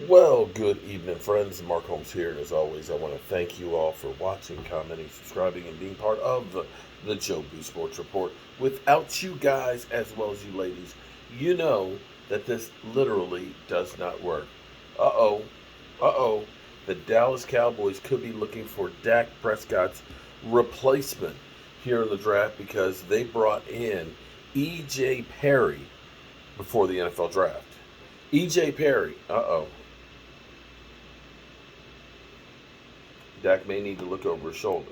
Well, good evening, friends. Mark Holmes here, and as always, I want to thank you all for watching, commenting, subscribing, and being part of the Joe B Sports Report. Without you guys, as well as you ladies, you know that this literally does not work. Uh oh, the Dallas Cowboys could be looking for Dak Prescott's replacement here in the draft because they brought in E.J. Perry before the NFL draft. E.J. Perry, Dak may need to look over his shoulder.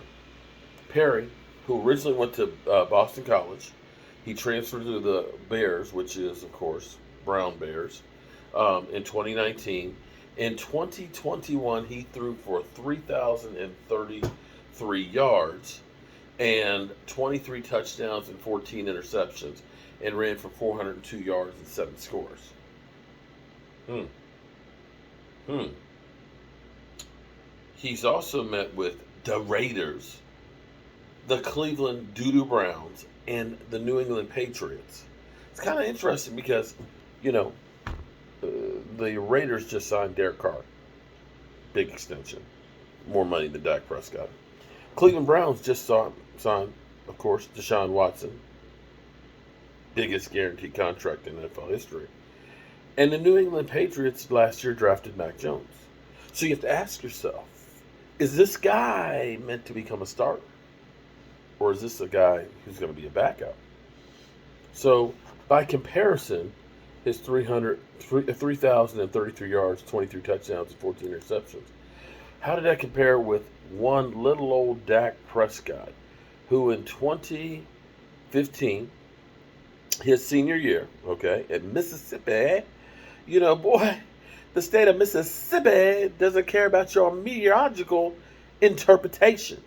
Perry, who originally went to Boston College, he transferred to the Bears, which is, of course, Brown Bears, in 2019. In 2021, he threw for 3,033 yards and 23 touchdowns and 14 interceptions and ran for 402 yards and 7 scores. Hmm. Hmm. He's also met with the Raiders, the Cleveland Doodoo Browns, and the New England Patriots. It's kind of interesting because, you know, uh, the Raiders just signed Derek Carr, big extension, more money than Dak Prescott. Cleveland Browns just signed, of course, Deshaun Watson, biggest guaranteed contract in NFL history. And the New England Patriots last year drafted Mac Jones. So you have to ask yourself, is this guy meant to become a starter? Or is this a guy who's going to be a backup? So, by comparison, his 3,033 yards, 23 touchdowns, and 14 interceptions. How did that compare with one little old Dak Prescott, who in 2015, his senior year, okay, at Mississippi, boy, the state of Mississippi doesn't care about your meteorological interpretation.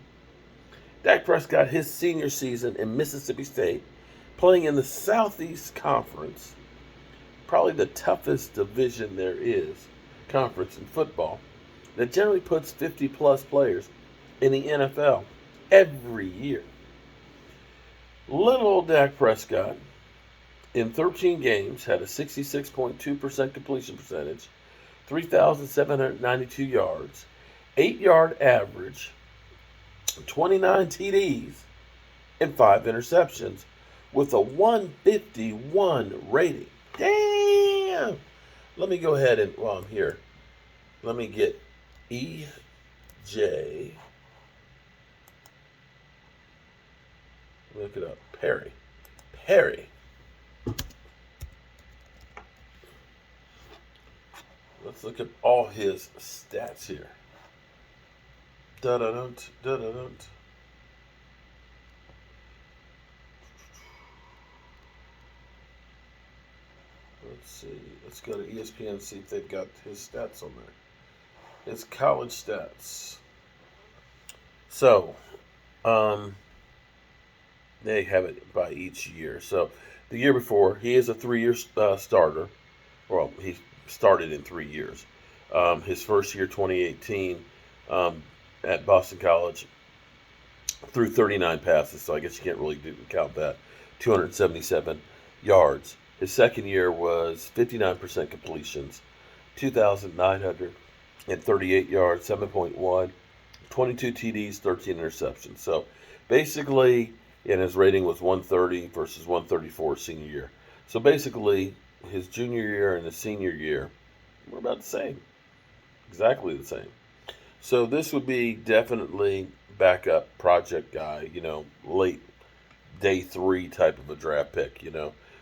Dak Prescott, his senior season in Mississippi State, playing in the Southeast Conference, probably the toughest division there is, conference in football, that generally puts 50 plus players in the NFL every year. Little old Dak Prescott, in 13 games, had a 66.2% completion percentage, 3,792 yards, 8-yard average, 29 TDs, and 5 interceptions with a 151 rating. Damn! Let me go ahead and, while I'm here, let me get E.J. Look it up. Perry. Let's look at all his stats here. Da-da-dunt, da-da-dunt. Let's see. Let's go to ESPN and see if they've got his stats on there. His college stats. So, um, they have it by each year. So, the year before, he is a 3-year starter. Well, he started in 3 years. His first year, 2018, um, at Boston College, threw 39 passes, so I guess you can't really count that. 277 yards. His second year was 59% completions, 2,938 yards, 7.1, 22 TDs, 13 interceptions. So basically, and his rating was 130 versus 134 senior year. So basically, his junior year and his senior year were about the same, exactly the same. So this would be definitely backup project guy, late day 3 type of a draft pick.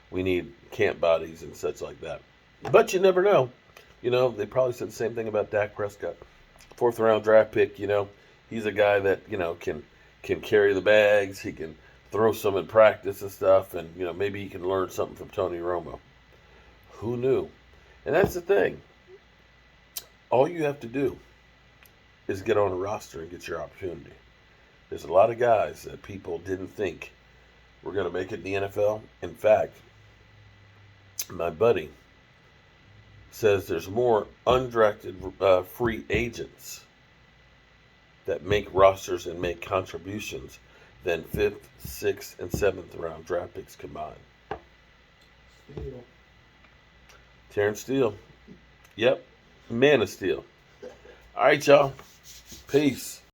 We need camp bodies and such like that. But you never know. They probably said the same thing about Dak Prescott. 4th round draft pick, he's a guy that, can carry the bags, he can throw some in practice and stuff, and maybe he can learn something from Tony Romo. Who knew? And that's the thing. All you have to do is get on a roster and get your opportunity. There's a lot of guys that people didn't think were going to make it in the NFL. In fact, my buddy says there's more undrafted free agents that make rosters and make contributions than 5th, 6th, and 7th round draft picks combined. Steele. Terrence Steele. Yep. Man of Steel. All right, y'all. Peace.